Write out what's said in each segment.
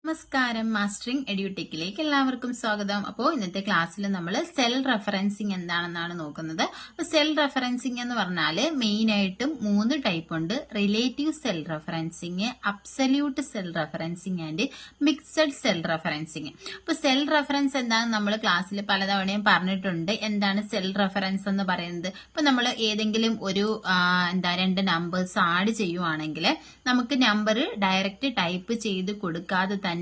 നമസ്കാരം, മാസ്റ്ററിംഗ് എഡ്യൂടെക്കിലേക്ക് എല്ലാവർക്കും സ്വാഗതം. അപ്പോൾ ഇന്നത്തെ ക്ലാസ്സിൽ നമ്മൾ സെൽ റെഫറൻസിങ് എന്താണെന്നാണ് നോക്കുന്നത്. അപ്പോൾ സെൽ റെഫറൻസിങ് എന്ന് പറഞ്ഞാൽ മെയിൻ ആയിട്ടും 3 ടൈപ്പ് ഉണ്ട്. Relative cell referencing, absolute cell referencing and mixed cell referencing. അപ്പോൾ സെൽ റെഫറൻസ് എന്താണെന്ന് നമ്മൾ ക്ലാസ്സിൽ പലതവണയും പറഞ്ഞിട്ടുണ്ട്. എന്താണ് സെൽ റെഫറൻസ് എന്ന് പറയുന്നത്? ഇപ്പൊ നമ്മൾ ഏതെങ്കിലും ഒരു 2 നമ്പേഴ്സ് ആഡ് ചെയ്യുവാണെങ്കിൽ നമുക്ക് നമ്പർ ഡയറക്റ്റ് ടൈപ്പ് ചെയ്ത് കൊടുക്കാതെ തന്നെ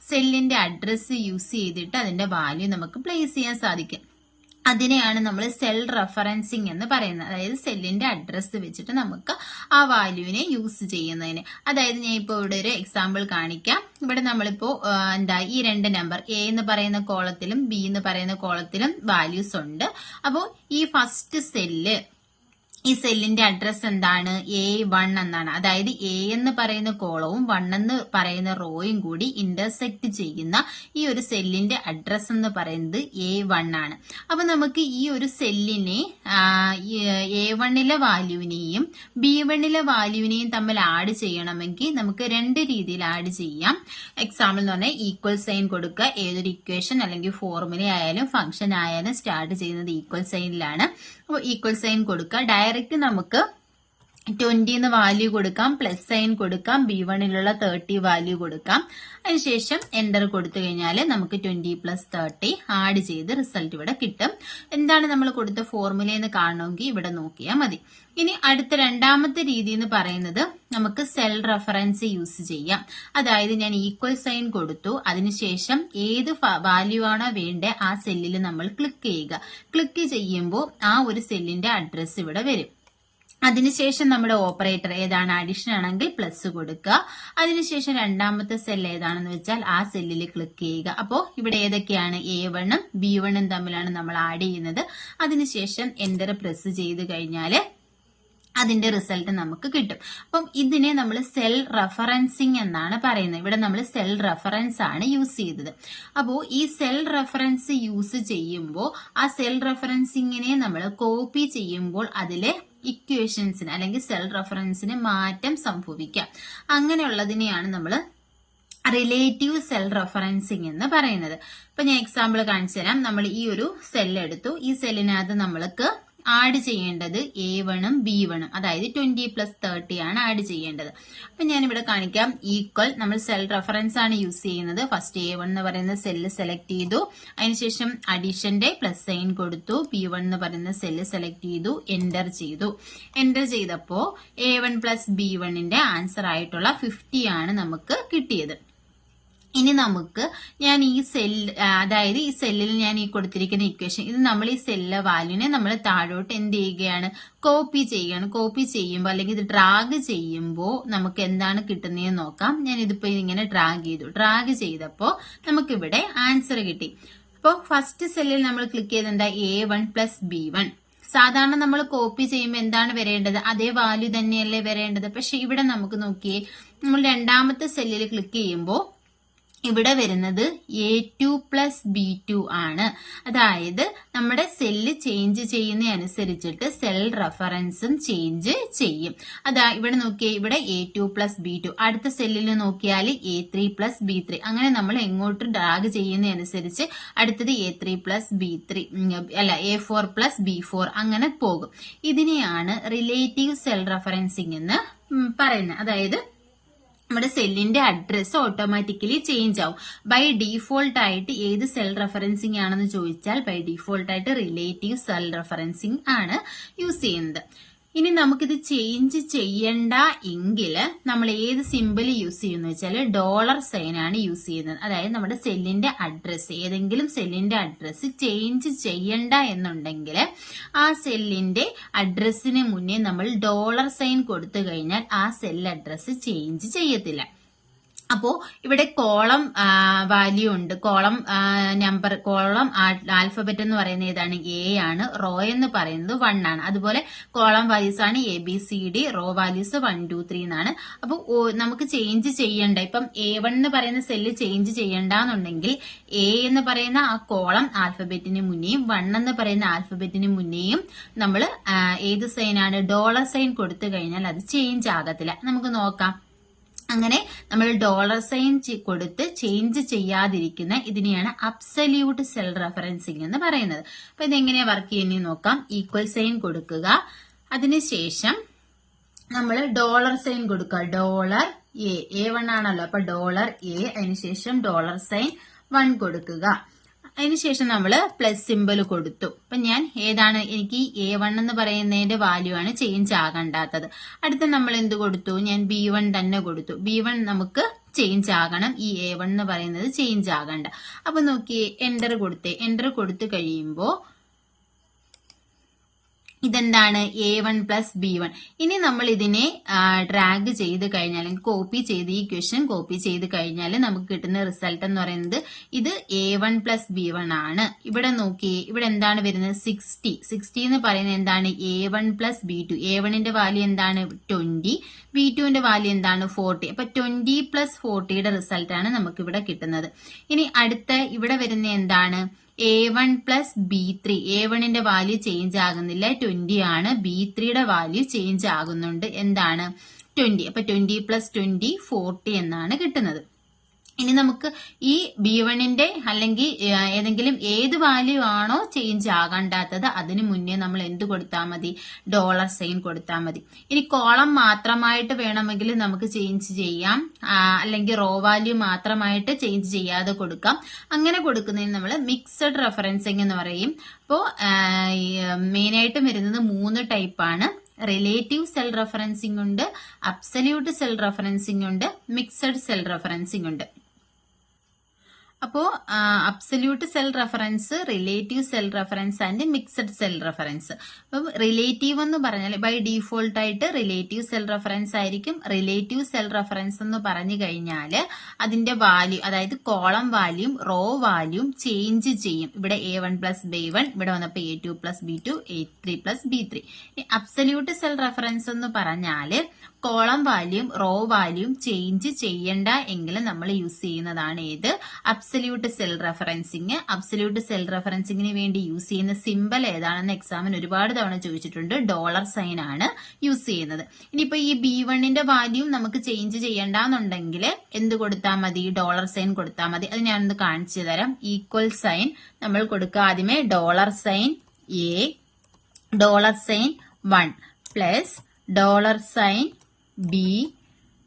സെല്ലിന്റെ അഡ്രസ് യൂസ് ചെയ്തിട്ട് അതിന്റെ വാല്യൂ നമുക്ക് പ്ലേസ് ചെയ്യാൻ സാധിക്കും. അതിനെയാണ് നമ്മൾ സെൽ റെഫറൻസിങ് എന്ന് പറയുന്നത്. അതായത് സെല്ലിന്റെ അഡ്രസ് വെച്ചിട്ട് നമുക്ക് ആ വാല്യൂവിനെ യൂസ് ചെയ്യുന്നതിന്. അതായത് ഞാൻ ഇപ്പോൾ ഇവിടെ ഒരു എക്സാമ്പിൾ കാണിക്കാം. ഇവിടെ നമ്മളിപ്പോ ഈ 2 നമ്പർ എ എന്ന് പറയുന്ന കോളത്തിലും ബി എന്ന് പറയുന്ന കോളത്തിലും വാല്യൂസ് ഉണ്ട്. അപ്പോൾ ഈ ഫസ്റ്റ് സെല്ല്, ഈ സെല്ലിന്റെ അഡ്രസ് എന്താണ്? A1 എന്നാണ്. അതായത് എ എന്ന് പറയുന്ന കോളവും 1 എന്ന് പറയുന്ന റോയും കൂടി ഇന്റർസെക്ട് ചെയ്യുന്ന ഈ ഒരു സെല്ലിന്റെ അഡ്രസ് എന്ന് പറയുന്നത് A1 ആണ്. അപ്പൊ നമുക്ക് ഈ ഒരു സെല്ലിനെ A1ലെ വാല്യൂവിനെയും B1ലെ വാല്യൂവിനെയും തമ്മിൽ ആഡ് ചെയ്യണമെങ്കിൽ നമുക്ക് 2 രീതിയിൽ ആഡ് ചെയ്യാം. എക്സാമ്പിൾ എന്ന് പറഞ്ഞാൽ ഈക്വൽ സൈൻ കൊടുക്കുക. ഏതൊരു ഇക്വേഷൻ അല്ലെങ്കിൽ ഫോർമുല ആയാലും ഫംഗ്ഷൻ ആയാലും സ്റ്റാർട്ട് ചെയ്യുന്നത് ഈക്വൽ സൈനിലാണ്. അപ്പോൾ ഈക്വൽ സൈൻ കൊടുക്കുക. ഡയറക്റ്റ് നമുക്ക് 20 എന്ന് വാല്യൂ കൊടുക്കാം, പ്ലസ് സൈൻ കൊടുക്കാം, B1ലുള്ള 30 വാല്യൂ കൊടുക്കാം. അതിനുശേഷം എന്റർ കൊടുത്തു കഴിഞ്ഞാൽ നമുക്ക് 20 + 30 ആഡ് ചെയ്ത് റിസൾട്ട് ഇവിടെ കിട്ടും. എന്താണ് നമ്മൾ കൊടുത്ത ഫോർമുല എന്ന് കാണണമെങ്കിൽ ഇവിടെ നോക്കിയാൽ മതി. ഇനി അടുത്ത രണ്ടാമത്തെ രീതി എന്ന് പറയുന്നത് നമുക്ക് സെൽ റെഫറൻസ് യൂസ് ചെയ്യാം. അതായത് ഞാൻ ഈക്വൽ സൈൻ കൊടുത്തു, അതിനുശേഷം ഏത് വാല്യൂ ആണോ വേണ്ടത് ആ സെല്ലിൽ നമ്മൾ ക്ലിക്ക് ചെയ്യുക. ക്ലിക്ക് ചെയ്യുമ്പോൾ ആ ഒരു സെല്ലിന്റെ അഡ്രസ് ഇവിടെ വരും. അതിനുശേഷം നമ്മുടെ ഓപ്പറേറ്റർ ഏതാണ്? അഡീഷൻ ആണെങ്കിൽ പ്ലസ് കൊടുക്കുക. അതിനുശേഷം രണ്ടാമത്തെ സെൽ ഏതാണെന്ന് വെച്ചാൽ ആ സെല്ലിൽ ക്ലിക്ക് ചെയ്യുക. അപ്പോൾ ഇവിടെ ഏതൊക്കെയാണ്? A1ഉം B1ഉം തമ്മിലാണ് നമ്മൾ ആഡ് ചെയ്യുന്നത്. അതിനുശേഷം എന്റർ പ്രസ് ചെയ്ത് കഴിഞ്ഞാൽ അതിന്റെ റിസൾട്ട് നമുക്ക് കിട്ടും. അപ്പം ഇതിനെ നമ്മൾ സെൽ റെഫറൻസിങ് എന്നാണ് പറയുന്നത്. ഇവിടെ നമ്മൾ സെൽ റെഫറൻസ് ആണ് യൂസ് ചെയ്തത്. അപ്പോൾ ഈ സെൽ റെഫറൻസ് യൂസ് ചെയ്യുമ്പോൾ ആ സെൽ റെഫറൻസിങ്ങിനെ നമ്മൾ കോപ്പി ചെയ്യുമ്പോൾ അതിലെ ഇക്വേഷൻസിന് അല്ലെങ്കിൽ സെൽ റെഫറൻസിന് മാറ്റം സംഭവിക്കാം. അങ്ങനെയുള്ളതിനെയാണ് നമ്മൾ റിലേറ്റീവ് സെൽ റെഫറൻസിങ് എന്ന് പറയുന്നത്. ഇപ്പൊ ഞാൻ എക്സാമ്പിൾ കാണിച്ചു തരാം. നമ്മൾ ഈ ഒരു സെൽ എടുത്തു. ഈ സെല്ലിനകത്ത് നമ്മൾക്ക് ആഡ് ചെയ്യേണ്ടത് A1ഉം B1ഉം, അതായത് 20 + 30 ആണ് ആഡ് ചെയ്യേണ്ടത്. അപ്പൊ ഞാനിവിടെ കാണിക്കാം. ഈക്വൽ, നമ്മൾ സെൽ റെഫറൻസ് ആണ് യൂസ് ചെയ്യുന്നത്. ഫസ്റ്റ് A1 എന്ന് പറയുന്ന സെല്ല് സെലക്ട് ചെയ്തു. അതിനുശേഷം അഡീഷന്റെ പ്ലസ് സൈൻ കൊടുത്തു. B1 എന്ന് പറയുന്ന സെല്ല് സെലക്ട് ചെയ്തു. എന്റർ ചെയ്തു. എന്റർ ചെയ്തപ്പോ A1 + B1ന്റെ ആൻസർ ആയിട്ടുള്ള 50 ആണ് നമുക്ക് കിട്ടിയത്. ഇനി നമുക്ക് ഞാൻ ഈ സെല്ല്, അതായത് ഈ സെല്ലിൽ ഞാൻ ഈ കൊടുത്തിരിക്കുന്ന ഇക്വേഷൻ, ഇത് നമ്മൾ ഈ സെല്ലിലെ വാല്യൂനെ നമ്മൾ താഴോട്ട് എന്ത് ചെയ്യുകയാണ്? കോപ്പി ചെയ്യുകയാണ്. കോപ്പി ചെയ്യുമ്പോൾ അല്ലെങ്കിൽ ഇത് ഡ്രാഗ് ചെയ്യുമ്പോൾ നമുക്ക് എന്താണ് കിട്ടുന്നതെന്ന് നോക്കാം. ഞാൻ ഇതിപ്പോ ഇങ്ങനെ ഡ്രാഗ് ചെയ്തു. ഡ്രാഗ് ചെയ്തപ്പോൾ നമുക്കിവിടെ ആൻസർ കിട്ടി. അപ്പോൾ ഫസ്റ്റ് സെല്ലിൽ നമ്മൾ ക്ലിക്ക് ചെയ്തെന്താ? A1 + B1. സാധാരണ നമ്മൾ കോപ്പി ചെയ്യുമ്പോൾ എന്താണ് വരേണ്ടത്? അതേ വാല്യൂ തന്നെയല്ലേ വരേണ്ടത്. പക്ഷെ ഇവിടെ നമുക്ക് നോക്കിയേ, നമ്മൾ രണ്ടാമത്തെ സെല്ലിൽ ക്ലിക്ക് ചെയ്യുമ്പോൾ ഇവിടെ വരുന്നത് A2 + B2 ആണ്. അതായത് നമ്മുടെ സെല്ല് ചേഞ്ച് ചെയ്യുന്ന അനുസരിച്ചിട്ട് സെൽ റെഫറൻസും ചേഞ്ച് ചെയ്യും. അതാ ഇവിടെ നോക്കിയേ, ഇവിടെ A2 + B2. അടുത്ത സെല്ലിൽ നോക്കിയാൽ A3 + B3. അങ്ങനെ നമ്മൾ എങ്ങോട്ട് ഡ്രാഗ് ചെയ്യുന്ന അനുസരിച്ച് അടുത്തത് A3 + B3 അല്ല A4 + B4 അങ്ങനെ പോകും. ഇതിനെയാണ് റിലേറ്റീവ് സെൽ റെഫറൻസിങ് എന്ന് പറയുന്നത്. അതായത് നമ്മുടെ സെല്ലിന്റെ അഡ്രസ് ഓട്ടോമാറ്റിക്കലി ചേഞ്ച് ആവും. ബൈ ഡീഫോൾട്ട് ആയിട്ട് ഏത് സെൽ റെഫറൻസിങ് ആണെന്ന് ചോദിച്ചാൽ ബൈ ഡീഫോൾട്ട് ആയിട്ട് റിലേറ്റീവ് സെൽ റെഫറൻസിങ് ആണ് യൂസ് ചെയ്യുന്നത്. ഇനി നമുക്കിത് ചേഞ്ച് ചെയ്യണ്ട എങ്കിൽ നമ്മൾ ഏത് സിമ്പിൾ യൂസ് ചെയ്യുന്ന വെച്ചാൽ $സൈൻ ആണ് യൂസ് ചെയ്യുന്നത്. അതായത് നമ്മുടെ സെല്ലിന്റെ അഡ്രസ്, ഏതെങ്കിലും സെല്ലിന്റെ അഡ്രസ് ചേഞ്ച് ചെയ്യണ്ട എന്നുണ്ടെങ്കിൽ ആ സെല്ലിന്റെ അഡ്രസ്സിന് മുന്നേ നമ്മൾ $സൈൻ കൊടുത്തു കഴിഞ്ഞാൽ ആ സെൽ അഡ്രസ് ചേഞ്ച് ചെയ്യത്തില്ല. അപ്പോ ഇവിടെ കോളം വാല്യൂ ഉണ്ട്, കോളം നമ്പർ, കോളം ആൽഫബറ്റ് എന്ന് പറയുന്നത് ഏതാണ്? A ആണ്. റോ എന്ന് പറയുന്നത് 1 ആണ്. അതുപോലെ കോളം വാല്യൂസ് ആണ് ABCD, റോ വാല്യൂസ് 1 2 3 എന്നാണ്. അപ്പൊ നമുക്ക് ചേഞ്ച് ചെയ്യണ്ട, ഇപ്പം A1 എന്ന് പറയുന്ന സെല്ല് ചേഞ്ച് ചെയ്യണ്ടെന്നുണ്ടെങ്കിൽ A എന്ന് പറയുന്ന ആ കോളം ആൽഫബറ്റിന് മുന്നേയും 1 എന്ന് പറയുന്ന ആൽഫബറ്റിന് മുന്നേയും നമ്മൾ ഏത് സൈനാണ്? $സൈൻ കൊടുത്തു കഴിഞ്ഞാൽ അത് ചേഞ്ച് ആകത്തില്ല. നമുക്ക് നോക്കാം. അങ്ങനെ നമ്മൾ ഡോളർ സൈൻ കൊടുത്ത് ചേഞ്ച് ചെയ്യാതിരിക്കുന്ന ഇതിനെയാണ് അബ്സല്യൂട്ട് സെൽ റെഫറൻസിങ് എന്ന് പറയുന്നത്. അപ്പൊ ഇതെങ്ങനെയാ വർക്ക് ചെയ്യുന്നത് നോക്കാം. ഈക്വൽ സൈൻ കൊടുക്കുക, അതിനുശേഷം നമ്മൾ ഡോളർ സൈൻ കൊടുക്കുക. ഡോളർ A1 ആണല്ലോ, അപ്പൊ ഡോളർ A, അതിനുശേഷം ഡോളർ സൈൻ 1 കൊടുക്കുക. അതിനുശേഷം നമ്മൾ പ്ലസ് സിമ്പിൾ കൊടുത്തു. അപ്പൊ ഞാൻ ഏതാണ്, എനിക്ക് A1 എന്ന് പറയുന്നതിന്റെ വാല്യൂ ആണ് ചേഞ്ച് ആകണ്ടാത്തത്. അടുത്ത നമ്മൾ എന്ത് കൊടുത്തു, ഞാൻ B1 തന്നെ കൊടുത്തു. B1 നമുക്ക് ചേഞ്ച് ആകണം, ഈ A1 എന്ന് പറയുന്നത് ചേഞ്ച് ആകണ്ട. അപ്പൊ നോക്കിയേ, എന്റർ കൊടുത്തേ. എന്റർ കൊടുത്തു കഴിയുമ്പോ ഇതെന്താണ്, A1 പ്ലസ് B1. ഇനി നമ്മൾ ഇതിനെ ഡ്രാഗ് ചെയ്ത് കഴിഞ്ഞാൽ, കോപ്പി ചെയ്ത് ഈ ക്വസ്റ്റ്യൻ കോപ്പി ചെയ്ത് കഴിഞ്ഞാൽ നമുക്ക് കിട്ടുന്ന റിസൾട്ട് എന്ന് പറയുന്നത് ഇത് A1 പ്ലസ് B1 ആണ്. ഇവിടെ നോക്കിയേ, ഇവിടെ എന്താണ് വരുന്നത്, 60 എന്ന് പറയുന്നത് എന്താണ്, A1 പ്ലസ് B2. A1ന്റെ വാല്യൂ എന്താണ്, 20. B2ന്റെ വാല്യൂ എന്താണ്, 40. അപ്പൊ 20 പ്ലസ് 40യുടെ റിസൾട്ട് ആണ് നമുക്ക് ഇവിടെ കിട്ടുന്നത്. ഇനി അടുത്ത ഇവിടെ വരുന്ന എന്താണ്, A1 plus B3. A1ന്റെ value change ആകുന്നില്ല, 20 ആണ്. B3യുടെ വാല്യൂ ചേഞ്ച് ആകുന്നുണ്ട്, എന്താണ്, 20. അപ്പൊ 20 പ്ലസ് 20 40 എന്നാണ് കിട്ടുന്നത്. ഇനി നമുക്ക് ഈ B1ന്റെ അല്ലെങ്കിൽ ഏതെങ്കിലും ഏത് വാല്യൂ ആണോ ചേഞ്ച് ആകണ്ടാത്തത് അതിന് മുന്നേ നമ്മൾ എന്ത് കൊടുത്താൽ മതി, ഡോളർ സൈൻ കൊടുത്താൽ മതി. ഇനി കോളം മാത്രമായിട്ട് വേണമെങ്കിൽ നമുക്ക് ചേഞ്ച് ചെയ്യാം, അല്ലെങ്കിൽ റോ വാല്യൂ മാത്രമായിട്ട് ചേഞ്ച് ചെയ്യാതെ കൊടുക്കാം. അങ്ങനെ കൊടുക്കുന്നതിന് നമ്മൾ മിക്സഡ് റെഫറൻസിങ് എന്ന് പറയും. അപ്പോൾ മെയിനായിട്ടും വരുന്നത് 3 ടൈപ്പാണ്. റിലേറ്റീവ് സെൽ റെഫറൻസിംഗ് ഉണ്ട്, അബ്സല്യൂട്ട് സെൽ റെഫറൻസിംഗ് ഉണ്ട്, മിക്സഡ് സെൽ റെഫറൻസിംഗ് ഉണ്ട്. അപ്പോ absolute cell reference, relative cell reference and mixed cell reference. അപ്പം റിലേറ്റീവ് എന്ന് പറഞ്ഞാൽ ബൈ ഡീഫോൾട്ട് ആയിട്ട് റിലേറ്റീവ് സെൽ റെഫറൻസ് ആയിരിക്കും. റിലേറ്റീവ് സെൽ റെഫറൻസ് എന്ന് പറഞ്ഞു കഴിഞ്ഞാൽ അതിന്റെ വാല്യൂ, അതായത് കോളം വാല്യൂം റോ വാല്യൂം ചേഞ്ച് ചെയ്യും. ഇവിടെ A1 പ്ലസ് B1, ഇവിടെ വന്നപ്പോൾ A2 plus B2, A3 plus B3. Absolute cell reference എന്ന് പറഞ്ഞാൽ കോളം വാല്യൂം റോ വാല്യൂം ചേഞ്ച് ചെയ്യണ്ട എങ്കിലും നമ്മൾ യൂസ് ചെയ്യുന്നതാണ് ഏത്, absolute cell referencing. Absolute cell റെഫറൻസിങ്ങിന് വേണ്ടി യൂസ് ചെയ്യുന്ന സിമ്പൽ ഏതാണെന്ന് എക്സാമിന് ഒരുപാട് തവണ ചോദിച്ചിട്ടുണ്ട്. ഡോളർ സൈൻ ആണ് യൂസ് ചെയ്യുന്നത്. ഇനിയിപ്പോ ഈ B1ന്റെ വാല്യൂ നമുക്ക് ചേഞ്ച് ചെയ്യണ്ടെന്നുണ്ടെങ്കിൽ എന്ത് കൊടുത്താൽ മതി, ഡോളർ സൈൻ കൊടുത്താൽ മതി. അത് ഞാനൊന്ന് കാണിച്ചു തരാം. ഈക്വൽ സൈൻ നമ്മൾ കൊടുക്കുക. ആദ്യമേ dollar sign A, dollar sign 1 plus dollar sign B,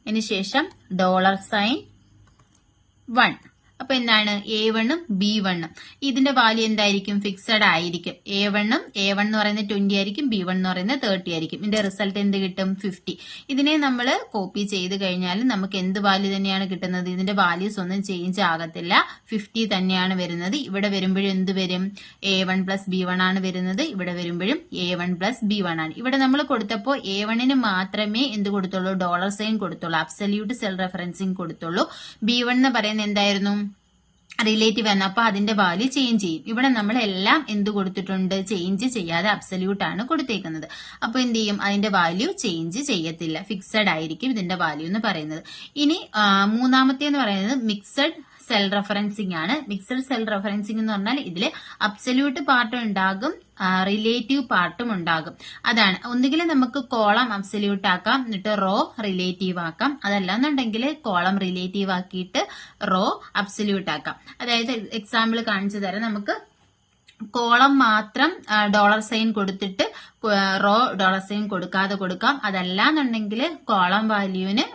അതിന് ശേഷം ഡോളർ സൈൻ 1. അപ്പൊ എന്താണ്, A1ഉം B1ഉം ഇതിന്റെ വാല്യൂ എന്തായിരിക്കും, ഫിക്സഡ് ആയിരിക്കും. A1 എന്ന് പറയുന്നത് 20 ആയിരിക്കും, B1 എന്ന് പറയുന്നത് 30 ആയിരിക്കും. ഇതിന്റെ റിസൾട്ട് എന്ത് കിട്ടും, 50. ഇതിനെ നമ്മൾ കോപ്പി ചെയ്ത് കഴിഞ്ഞാൽ നമുക്ക് എന്ത് വാല്യൂ തന്നെയാണ് കിട്ടുന്നത്, ഇതിന്റെ വാല്യൂസ് ഒന്നും ചേഞ്ച് ആകത്തില്ല, 50 തന്നെയാണ് വരുന്നത്. ഇവിടെ വരുമ്പോഴും എന്ത് വരും, A1 പ്ലസ് B1 ആണ് വരുന്നത്. ഇവിടെ വരുമ്പോഴും A1 പ്ലസ് B1 ആണ്. ഇവിടെ നമ്മൾ കൊടുത്തപ്പോൾ A1ന് മാത്രമേ എന്ത് കൊടുത്തുള്ളൂ, ഡോളർ സൈൻ കൊടുത്തുള്ളൂ, അബ്സല്യൂട്ട് സെൽ റെഫറൻസിങ് കൊടുത്തുള്ളൂ. B1 എന്ന് പറയുന്നത് എന്തായിരുന്നു, റിലേറ്റീവ് ആണ്. അപ്പൊ അതിന്റെ വാല്യൂ ചേഞ്ച് ചെയ്യും. ഇവിടെ നമ്മൾ എല്ലാം എന്ത് കൊടുത്തിട്ടുണ്ട്, ചേഞ്ച് ചെയ്യാതെ അബ്സല്യൂട്ട് ആണ് കൊടുത്തേക്കുന്നത്. അപ്പൊ എന്ത് ചെയ്യും, അതിന്റെ വാല്യൂ ചേഞ്ച് ചെയ്യത്തില്ല, ഫിക്സഡ് ആയിരിക്കും ഇതിന്റെ വാല്യൂ എന്ന് പറയുന്നത്. ഇനി മൂന്നാമത്തെ എന്ന് പറയുന്നത് മിക്സഡ് സെൽ റെഫറൻസിങ് ആണ്. മിക്സഡ് സെൽ റെഫറൻസിങ് എന്ന് പറഞ്ഞാൽ ഇതിൽ അബ്സല്യൂട്ട് പാർട്ടും ഉണ്ടാകും, റിലേറ്റീവ് പാർട്ടും ഉണ്ടാകും. അതാണ്, ഒന്നുകിൽ നമുക്ക് കോളം അബ്സല്യൂട്ട് ആക്കാം, എന്നിട്ട് റോ റിലേറ്റീവ് ആക്കാം. അതല്ലാന്നുണ്ടെങ്കിൽ കോളം റിലേറ്റീവ് ആക്കിയിട്ട് റോ അബ്സല്യൂട്ട് ആക്കാം. അതായത് എക്സാമ്പിൾ കാണിച്ചു തരാം. നമുക്ക് കോളം മാത്രം ഡോളർ സൈൻ കൊടുത്തിട്ട് റോ ഡോളർ സൈൻ കൊടുക്കാതെ കൊടുക്കാം. അതല്ലാന്നുണ്ടെങ്കിൽ കോളം വാല്യൂവിന്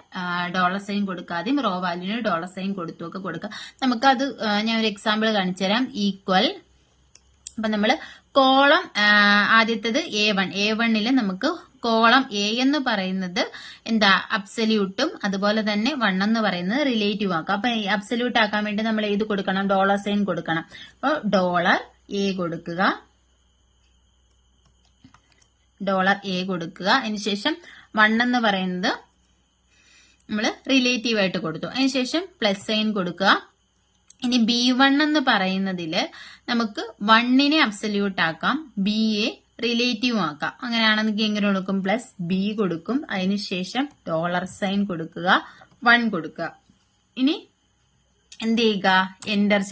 ഡോളർ സൈൻ കൊടുക്കാതെയും റോ വാല്യൂവിന് ഡോളർ സൈൻ കൊടുത്തുമൊക്കെ കൊടുക്കാം. നമുക്കത് ഞാൻ ഒരു എക്സാമ്പിൾ കാണിച്ചു തരാം. ഈക്വൽ, അപ്പൊ നമ്മൾ കോളം ആദ്യത്തേത് A1ൽ നമുക്ക് കോളം A എന്ന് പറയുന്നത് എന്താ, അബ്സല്യൂട്ടും അതുപോലെ തന്നെ 1 എന്ന് പറയുന്നത് റിലേറ്റീവ് ആക്കാം. അപ്പൊ അബ്സല്യൂട്ട് ആക്കാൻ വേണ്ടി നമ്മൾ ഏത് കൊടുക്കണം, ഡോളർ സൈൻ കൊടുക്കണം. അപ്പൊ ഡോളർ A കൊടുക്കുക, ഡോളർ A കൊടുക്കുക. അതിനുശേഷം 1 എന്ന് പറയുന്നത് നമ്മൾ റിലേറ്റീവ് ആയിട്ട് കൊടുത്തു. അതിനുശേഷം പ്ലസ് സൈൻ കൊടുക്കുക. ഇനി B1 എന്ന് പറയുന്നതില് നമുക്ക് 1നെ അബ്സല്യൂട്ട് ആക്കാം, Bയെ റിലേറ്റീവ് ആക്കാം. അങ്ങനെയാണെങ്കിൽ എങ്ങനെ കൊടുക്കും, പ്ലസ് B കൊടുക്കും. അതിനുശേഷം ഡോളർ സൈൻ കൊടുക്കുക, 1 കൊടുക്കുക. ഇനി എന്ത് ചെയ്യുക, എൻ്റർ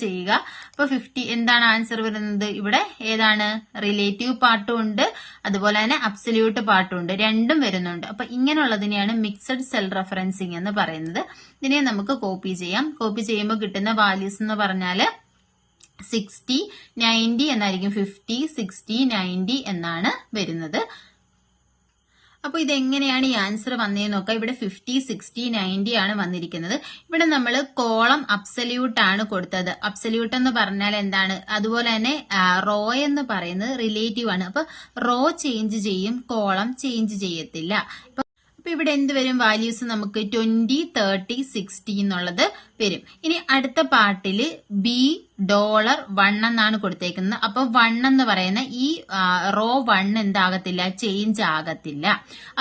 ചെയ്യുക. അപ്പൊ 50 എന്താണ് ആൻസർ വരുന്നത്? ഇവിടെ ഏതാണ്? റിലേറ്റീവ് പാർട്ടും ഉണ്ട്, അതുപോലെ തന്നെ അബ്സല്യൂട്ട് പാർട്ടും ഉണ്ട്, രണ്ടും വരുന്നുണ്ട്. അപ്പൊ ഇങ്ങനെയുള്ളതിനെയാണ് മിക്സഡ് സെൽ റെഫറൻസിങ് എന്ന് പറയുന്നത്. ഇതിനെ നമുക്ക് കോപ്പി ചെയ്യാം. കോപ്പി ചെയ്യുമ്പോൾ കിട്ടുന്ന വാല്യൂസ് എന്ന് പറഞ്ഞാല് 60, 90 എന്നായിരിക്കും. 50, 60, 90 എന്നാണ് വരുന്നത്. അപ്പൊ ഇതെങ്ങനെയാണ് ഈ ആൻസർ വന്നതെന്ന് നോക്കാം. ഇവിടെ 50, 60, 90 ആണ് വന്നിരിക്കുന്നത്. ഇവിടെ നമ്മൾ കോളം അബ്സല്യൂട്ട് ആണ് കൊടുത്തത്. അബ്സല്യൂട്ട് എന്ന് പറഞ്ഞാൽ എന്താണ്? അതുപോലെ തന്നെ റോ എന്ന് പറയുന്നത് റിലേറ്റീവ് ആണ്. അപ്പൊ റോ ചേഞ്ച് ചെയ്യും, കോളം ചേഞ്ച് ചെയ്യത്തില്ല. അപ്പൊ ഇവിടെ എന്ത് വരും? വാല്യൂസ് നമുക്ക് 20, 30, 60 എന്നുള്ളത് വരും. ഇനി അടുത്ത പാർട്ടില് $1 എന്നാണ് കൊടുത്തേക്കുന്നത്. അപ്പൊ 1 എന്ന് പറയുന്ന ഈ റോ 1 എന്താകത്തില്ല? ചേഞ്ച് ആകത്തില്ല.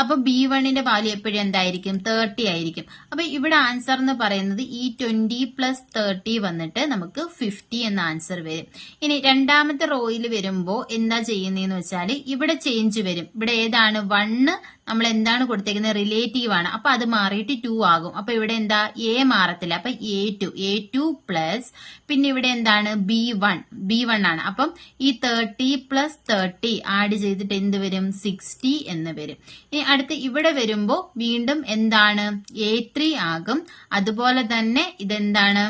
അപ്പൊ B1ന്റെ വാല്യൂ എപ്പോഴും എന്തായിരിക്കും? 30 ആയിരിക്കും. അപ്പൊ ഇവിടെ ആൻസർ എന്ന് പറയുന്നത് ഈ 20 + 30 വന്നിട്ട് നമുക്ക് 50 എന്ന ആൻസർ വരും. ഇനി രണ്ടാമത്തെ റോയിൽ വരുമ്പോ എന്താ ചെയ്യുന്നതെന്ന് വെച്ചാൽ ഇവിടെ ചേഞ്ച് വരും. ഇവിടെ ഏതാണ്? 1 നമ്മൾ എന്താണ് കൊടുത്തേക്കുന്നത്? റിലേറ്റീവ് ആണ്. അപ്പൊ അത് മാറിയിട്ട് 2 ആകും. അപ്പൊ ഇവിടെ എന്താ? എ മാറത്തില്ല. അപ്പൊ A2 പ്ലസ് പിന്നെ ഇവിടെ എന്താണ്? B1 ആണ്. അപ്പം ഈ 30 + 30 ആഡ് ചെയ്തിട്ട് എന്ത് വരും? 60 എന്ന് വരും. ഇനി അടുത്ത് ഇവിടെ വരുമ്പോ വീണ്ടും എന്താണ്? A3 ആകും. അതുപോലെ തന്നെ ഇതെന്താണ്?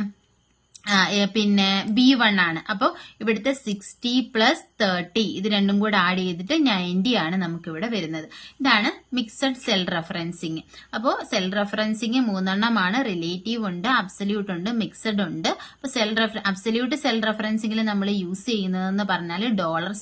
പിന്നെ B1 ആണ്. അപ്പൊ ഇവിടുത്തെ 60 + 30 ഇത് രണ്ടും കൂടെ ആഡ് ചെയ്തിട്ട് 90 ആണ് നമുക്ക് ഇവിടെ വരുന്നത്. ഇതാണ് മിക്സഡ് സെൽ റെഫറൻസിങ്. അപ്പോൾ സെൽ റെഫറൻസിങ് 3 റിലേറ്റീവ് ഉണ്ട്, അബ്സല്യൂട്ട് ഉണ്ട്, മിക്സഡ് ഉണ്ട്. അപ്പൊ അബ്സല്യൂട്ട് സെൽ റെഫറൻസിംഗിൽ നമ്മൾ യൂസ് ചെയ്യുന്നതെന്ന് പറഞ്ഞാൽ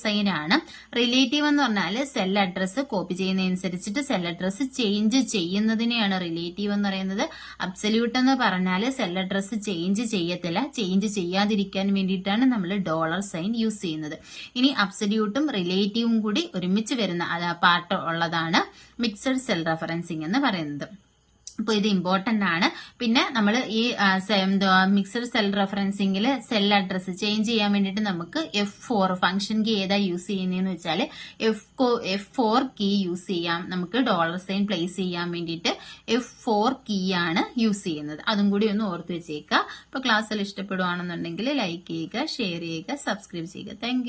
$സൈൻ ആണ്. റിലേറ്റീവ് എന്ന് പറഞ്ഞാൽ സെൽ അഡ്രസ് കോപ്പി ചെയ്യുന്നതനുസരിച്ചിട്ട് സെൽ അഡ്രസ് ചേഞ്ച് ചെയ്യുന്നതിനെയാണ് റിലേറ്റീവ് എന്ന് പറയുന്നത്. അബ്സല്യൂട്ട് എന്ന് പറഞ്ഞാൽ സെൽ അഡ്രസ് ചേഞ്ച് ചെയ്യത്തില്ല. ചേഞ്ച് ചെയ്യാതിരിക്കാൻ വേണ്ടിയിട്ടാണ് നമ്മൾ $സൈൻ യൂസ് ചെയ്യുന്നത്. ഇനി അബ്സല്യൂട്ടും റിലേറ്റീവും കൂടി ഒരുമിച്ച് വരുന്ന പാർട്ട് ഉള്ളതാണ് മിക്സഡ് സെൽ റെഫറൻസിങ് എന്ന് പറയുന്നത്. അപ്പോൾ ഇത് ഇമ്പോർട്ടന്റ് ആണ്. പിന്നെ നമ്മൾ ഈ മിക്സഡ് സെൽ റെഫറൻസിംഗിൽ സെൽ അഡ്രസ് ചേഞ്ച് ചെയ്യാൻ വേണ്ടിയിട്ട് നമുക്ക് F4 ഫംഗ്ഷൻ കീ ഏതാ യൂസ് ചെയ്യുന്നതെന്ന് വെച്ചാൽ F4 കീ യൂസ് ചെയ്യാം. നമുക്ക് $സൈൻ പ്ലേസ് ചെയ്യാൻ വേണ്ടിയിട്ട് F4 കീ ആണ് യൂസ് ചെയ്യുന്നത്. അതും കൂടി ഒന്ന് ഓർത്ത് വെച്ചേക്കുക. അപ്പോൾ ക്ലാസ്സിൽ ഇഷ്ടപ്പെടുവാണെന്നുണ്ടെങ്കിൽ ലൈക്ക് ചെയ്യുക, ഷെയർ ചെയ്യുക, സബ്സ്ക്രൈബ് ചെയ്യുക. താങ്ക്